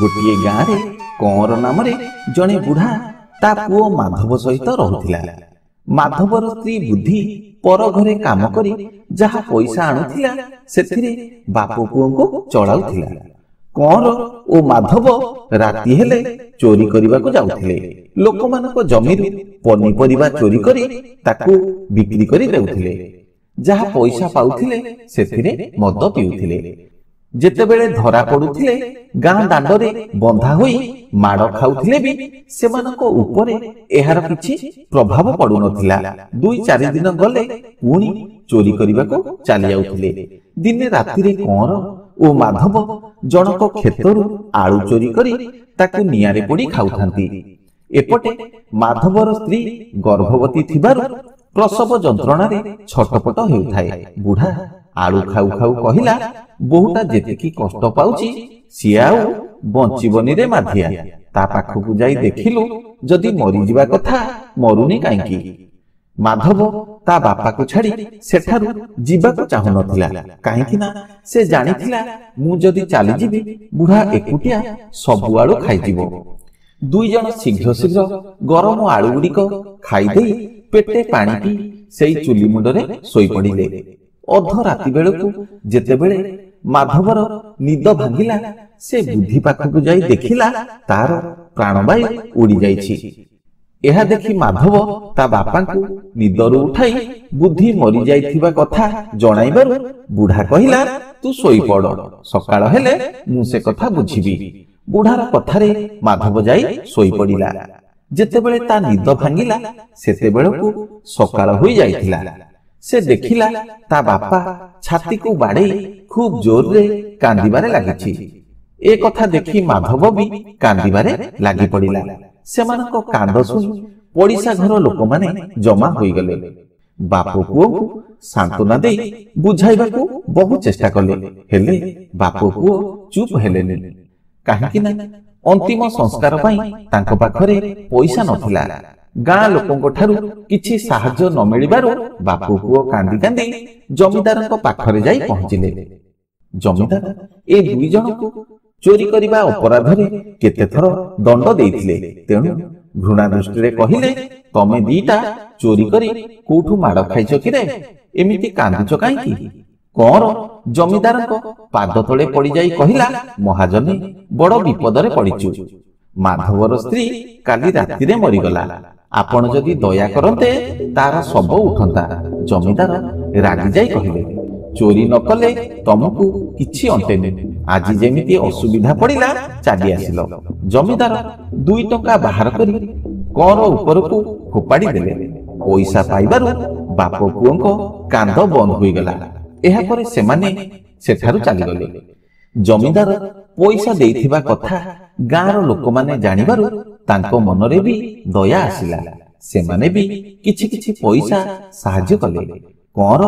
गोटे गाँव रे कंवर नाम जड़े बुढ़ा ता पुओ माधव सहित रहुथिला। माधवर स्त्री बुद्धि पर घरे काम करी जहा पैसा आणुथिला सेथिरे बाप पुओ को चलाउथिला। कंवर ओ माधव राति हेले चोरी करबाकू जाउथिले। लोकमानक जमीरु पनिपरिबा चोरी करी ताकू बिक्री करी देउथिले। जहा पैसा पाउथिले सेथिरे मद पिउथिले। जेतेबेले धरा पड़ुथिले गाँ दांडरे बंधा होई माड़ खाउथिले भी सेमानक उपरे एहार किछि प्रभाव पड़ु नथिला। 2-4 दिन गले पुणी चोरी करबाकू चली जाउथिले। दिने रातिरे कंवर ओ माधव जनक खेतरु आलू चोरी करी ताकू नियारे पोड़ी खाउथांती। एपटे माधवर स्त्री गर्भवती थिबारु प्रसव जंत्रणारे छटपट हेउथाए। बुढ़ा आलू खाऊ खाऊ कहिला, बहुटा जेतिकी कष्ट पाउची सिए आउ बंचिबनी रे माधिया। ता पाखकू जाई देखिलु जदि मरी जिबा कथा मरुनी काईकी। माधव ता बापा को छाड़ी सेठारु जीवाकू चाहु नथिला। काहेकि ना से जानिथिला मु जदि चाली जिबी बुढ़ा एकुटिया सबु आलू खाई जिवो। 2 जण शीघ्र शीघ्र गरम आलू गुड़िक खाई देई पेटे पानी पी सेई चुली मुंडरे सोई पड़िले। अध राति बेलकू जेतेबेले माधवर निद भांगिला से बुद्धि पाखकू जाई देखिला तार प्राणवायु उड़ी जाइछि। एहा देखि माधव ता बापांकू निदरु उठाई बुद्धि मरी जाइथिबा कथा जणाइबारु बुढ़ा कहिला, तू सोई पड़, सकाळ हेले मु से कथा बुझिबी। बुढ़ार कथारे माधव जाई सोई पड़िला। जेतेबेले ता निद भांगिला सेतेबेलकू सकाळ होई जाइथिला। से देखिला ता बापा छाती को बाड़े खूब जोर रे कांदिबारे लागिछि। ए कथा देखि माधव भी कांदिबारे लागि पड़िला। सेमानक कांद सुनी पड़िसा घर लोक माने जमा होई गले। बाप पुओ को सांत्वना दे बुझाइबाकू बहु चेष्टा कले, हेले बाप पुओ चुप हेलेनि। काहेकि ना अंतिम संस्कार पई तांको पाखरे पैसा नथिला। गाँ लोकंको ठारू किछि साहाय्य न मिलिबारु बापू पुओ कांदी कांदी जमीदारଙ୍କ पाखरे जाई पहुंचिले। जमीदार ए 2 जणको चोरी करिबा अपराधरे केते थर दंड देइथिले। तेणु घृणा दृष्टिरे कहिले, तमे दीटा चोरी करी कोठू माड़ खाइछ किरे, एमिति कांदुछ काईकी? कंवर जमीदारଙ୍କ पाद तळे पड़ी जाई कहिला, महाजनी बड़ विपदरे पड़िछु। माधवर स्त्री काली रातिरे मरिगला। आपण जदि दया करते तार सब उठंता। जमीदार रागी जाई कहिले, चोरी न कले तमकू किछि अंटेनि। आज जेमिति असुविधा पड़िला चाली आसिलो। जमीदार 2 टंका बाहर करी कंवर उपरकू फोपाड़ी देले। पैसा पाइबारु बाप पुओंको कांद बंद होई गला। एहा परे सेमाने सेठारु चाली गले। जमीदार पैसा देइथिबा कथा गाँर लोक माने जानिबारु तांको मनरे भी दया आसिला। सेमाने भी किछि किछि पैसा साहाय्य कले। कंवर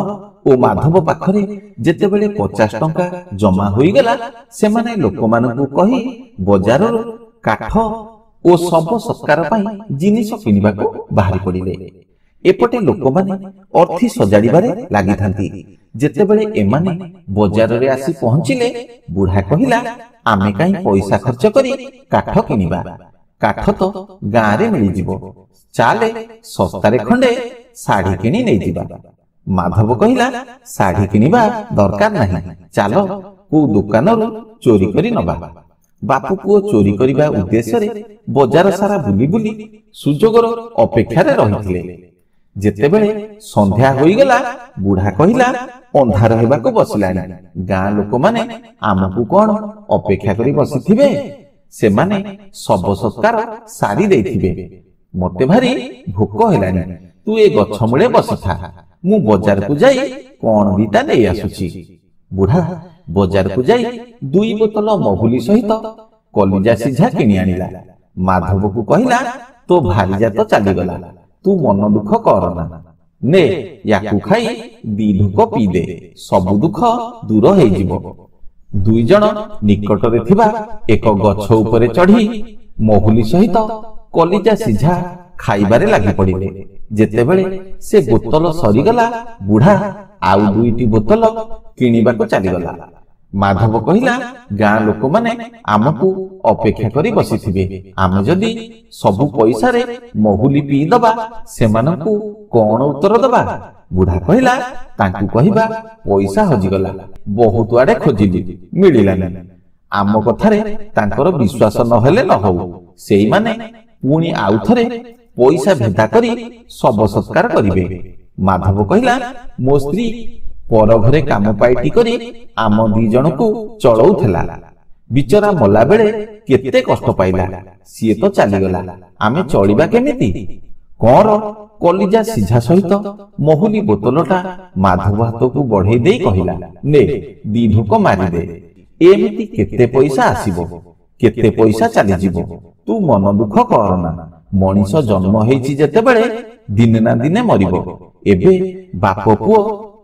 ओ माधव पाखरे जेतेबेले 50 टंका जमा होई गला, सेमाने लोक मानकू कहि बजाररु काठ ओ सब सत्कार पई जिनिस किनिबाकू बाहरी पड़िले। एपटे लोक माने अर्थी सजाड़िबारे लागि थांती। जेतेबेले एमाने बजार रे आसी पहुंचिले, बुढ़ा कहिला, आमे काई पैसा खर्च करी काठ किनिबा? काठ तो गाँ रे मिली जिवो। चाले सस्तारे खंडे साड़ी किनी नै जिबा। माधव कहिला, साड़ी किनिबा दरकार नाही, चालो को दुकानरु चोरी करी नबा। बापू पुओ चोरी करिबा उद्देश्य रे बजार सारा बुली बुली सुजोगर अपेक्षा रे रहिथिले। जेतेबेले संध्या होई गला, बुढ़ा कहिला, अंधार हेबाको बसिलानी। गाँ लोक माने आमकू कोन अपेक्षा करी बसिथिबे? सेमाने सब सत्कार सारी देइथिबे। मते भारी भोक हेलानी, तू ए गछ मूले बसिथा, मु बाजार को जाई कोन दीटा नै आसुची। बुढ़ा बाजार को जाई 2 बोतल महुली सहित कलिजा सिझा किनी आनिला। माधव को कहिला, तो भारी जात चली गला, तू मन दुख करना, ने याकू खाई 2 ढुक पी दे, सब दुख दूर हो जिवो। 2 जण निकटरे थिबा एक गछ उपरे चढ़ी महुली सहित कलिजा सिझा खाइबारे लागि पड़िले। जेतेबेले से बोतल सरीगला, बुढ़ा आउ 2टी बोतल किनिबाकू चलीगला। ମାଧବ କହିଲା, ଗାଁ ଲୋକମାନେ ଆମକୁ ଅପେକ୍ଷା କରି ବସିଥିବେ। ଆମେ ଯଦି ସବୁ ପଇସାରେ ମହୁଲି ପିଇଦବା ସେମାନଙ୍କୁ କଣ ଉତ୍ତର ଦବା? ବୁଢା କହିଲା, ତାଙ୍କୁ କହିବା ପଇସା ହଜିଗଲା, ବହୁତ ଆଡେ ଖୋଜିଲି, ମିଳିଲାନି। ଆମ କଥାରେ ତାଙ୍କର ବିଶ୍ୱାସ ନହେଲେ ନ ହଉ, ସେଇମାନେ ପୁଣି ଆଉଥରେ ପଇସା ଭେଦା କରି ଶବ ସତ୍କାର କରିବେ। ମାଧବ କହିଲା, ମୋ ସ୍ତ୍ରୀ ପର ଘରେ କାମ ପାଇଟି କରି ଆମ ଦି ଜଣକୁ ଚଳଉଥିଲା। ବିଚରା ମଲା ବେଳେ କେତେ କଷ୍ଟ ପାଇଲା, ସିଏ ତ ଚାଲିଗଲା, ଆମେ ଚଳିବା କେମିତି? କଅଁର କଲିଜା ସିଝା ସହିତ ମହୁଲି ବୋତଲଟା ମାଧବ ହାତକୁ ବଢେଇ ଦେଇ କହିଲା, ନେ ଦି ଢୋକ ମାରିଦେ। ଏମିତି କେତେ ପଇସା ଆସିବ, କେତେ ପଇସା ଚାଲିଯିବ, ତୁ ମନ ଦୁଃଖ କରନା। ମଣିଷ ଜନ୍ମ ହେଇଛି ଯେତେବେଳେ ଦିନେ ନା ଦିନେ ମରିବ। ଏବେ ବାପ ପୁଅ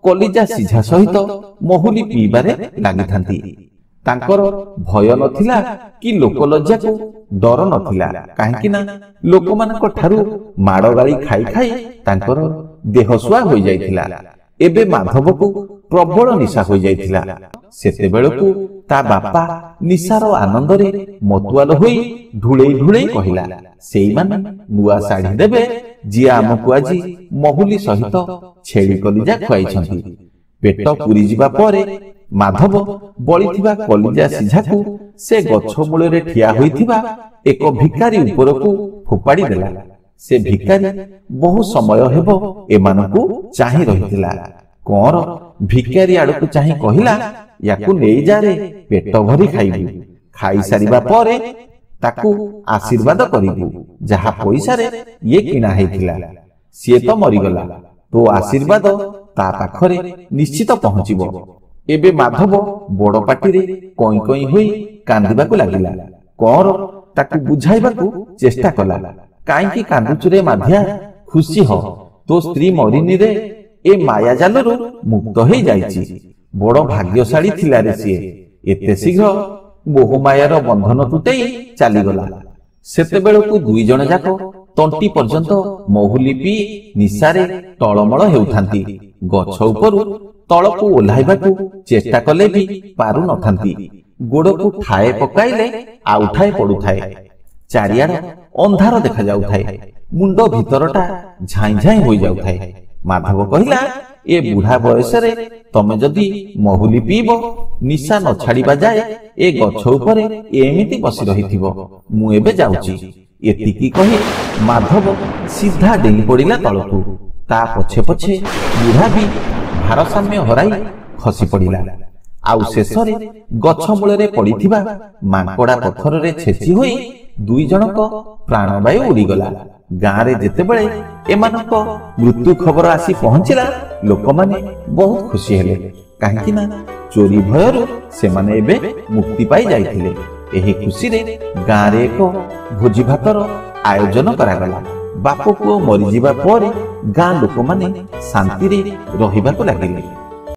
କଲିଜା ସିଝା ସହିତ ମହୁଲି ପିଇବାରେ ଲାଗିଥାନ୍ତି। ତାଙ୍କର ଭୟ ନଥିଲା କି ଲୋକଲଜ୍ଜାକୁ ଡର ନଥିଲା, କାହିଁକି ନା ଲୋକମାନଙ୍କ ଠାରୁ ମାଡ଼ ଗାଳି ଖାଇ ଖାଇ ତାଙ୍କର ଦେହସୁଆ ହୋଇଯାଇଥିଲା। ଏବେ ମାଧବକୁ ପ୍ରବଳ ନିଶା ହୋଇଯାଇଥିଲା। ସେତେବେଳକୁ ତା ବାପା ନିଶାର ଆନନ୍ଦରେ ମତୁଆଲ ହୋଇ ଢୁଳେଇ ଢୁଳେଇ କହିଲା, ସେଇମାନେ ନୂଆ ଶାଢୀ ଦେବେ ଯିଏ ଆମକୁ ଆଜି ମହୁଲି ସହିତ ଛେଳି କଲିଜା ଖୁଆଇଛନ୍ତି। ପେଟ ପୁରିଯିବା ପରେ ମାଧବ ବଳିଥିବା କଲିଜା ସିଝାକୁ ସେ ଗଛ ମୂଳରେ ଠିଆ ହୋଇଥିବା ଏକ ଭିକାରୀ ଉପରକୁ ଫୋପାଡ଼ି ଦେଲା। ସେ ଭିକାରୀ ବହୁ ସମୟ ହେବ ଏମାନଙ୍କୁ ଚାହିଁ ରହିଥିଲା। କଅଁର ଭିକାରୀ ଆଡକୁ ଚାହିଁ କହିଲା, ୟାକୁ ନେଇଯାରେ, ପେଟ ଭରି ଖାଇବୁ। ଖାଇସାରିବା ପରେ ତାକୁ ଆଶୀର୍ବାଦ କରିବୁ, ଯାହା ପଇସାରେ ଇଏ କିଣା ହେଇଥିଲା। ସିଏ ତ ମରିଗଲା, ତୋ ଆଶୀର୍ବାଦ ତା ପାଖରେ ନିଶ୍ଚିତ ପହଞ୍ଚିବ। ଏବେ ମାଧବ ବଡ଼ ପାଟିରେ କଇଁ କଇଁ ହୋଇ କାନ୍ଦିବାକୁ ଲାଗିଲା। କଅଁର ତାକୁ ବୁଝାଇବାକୁ ଚେଷ୍ଟା କଲା, କାହିଁକି କାନ୍ଦୁଚୁରେ ମାଧିଆ, ଖୁସି ହ, ତୋ ସ୍ତ୍ରୀ ମରିନିରେ, ଏ ମାୟା ଜାଲରୁ ମୁକ୍ତ ହେଇ ଯାଇଛି। ବଡ଼ ଭାଗ୍ୟଶାଳୀ ଥିଲା ରେ ସିଏ, ଏତେ ଶୀଘ୍ର ମୋହ ମାୟାର ବନ୍ଧନ ତୁଟେଇ ଚାଲିଗଲା। ସେତେବେଳକୁ ଦୁଇ ଜଣ ଯାକ ତଣ୍ଟି ପର୍ଯ୍ୟନ୍ତ ମହୁଲି ପିଇ ନିଶାରେ ଟଳମଳ ହେଉଥାନ୍ତି। ଗଛ ଉପରୁ ତଳକୁ ଓହ୍ଲାଇବାକୁ ଚେଷ୍ଟା କଲେ ବି ପାରୁ ନଥାନ୍ତି। ଗୋଡକୁ ଠାଏ ପକାଇଲେ ଆଉ ଠାଏ ପଡୁଥାଏ। ଚାରିଆଡ ଅନ୍ଧାର ଦେଖାଯାଉଥାଏ। ମୁଣ୍ଡ ଭିତରଟା ଝାଇଁ ଝାଇଁ ହୋଇଯାଉଥାଏ। ମାଧବ କହିଲା, ଏ ବୁଢା ବୟସରେ ତମେ ଯଦି ମହୁଲି ପିଇବ, ନିଶା ନ ଛାଡିବା ଯାଏ ଏ ଗଛ ଉପରେ ଏମିତି ବସି ରହିଥିବ। ମୁଁ ଏବେ ଯାଉଛି। ଏତିକି କହି ମାଧବ ସିଧା ଡେଇଁ ପଡ଼ିଲା ତଳକୁ। ତା ପଛେ ପଛେ ବୁଢା ବି ଭାରସାମ୍ୟ ହରାଇ ଖସି ପଡ଼ିଲା। ଆଉ ଶେଷରେ ଗଛ ମୂଳରେ ପଡ଼ିଥିବା ମାଙ୍କଡା ପଥରରେ ଛେଚି ହୋଇ ଦୁଇ ଜଣଙ୍କ ପ୍ରାଣବାୟୁ ଉଡ଼ିଗଲା। ଗାଁରେ ଯେତେବେଳେ ଏମାନଙ୍କ ମୃତ୍ୟୁ ଖବର ଆସି ପହଞ୍ଚିଲା, ଲୋକମାନେ ବହୁତ ଖୁସି ହେଲେ, କାହିଁକି ନା ଚୋରି ଭୟରୁ ସେମାନେ ଏବେ ମୁକ୍ତି ପାଇ ଯାଇଥିଲେ। ଏହି ଖୁସିରେ ଗାଁରେ ଏକ ଭୋଜି ଭାତର ଆୟୋଜନ କରାଗଲା। ବାପ ପୁଅ ମରିଯିବା ପରେ ଗାଁ ଲୋକମାନେ ଶାନ୍ତିରେ ରହିବାକୁ ଲାଗିଲେ।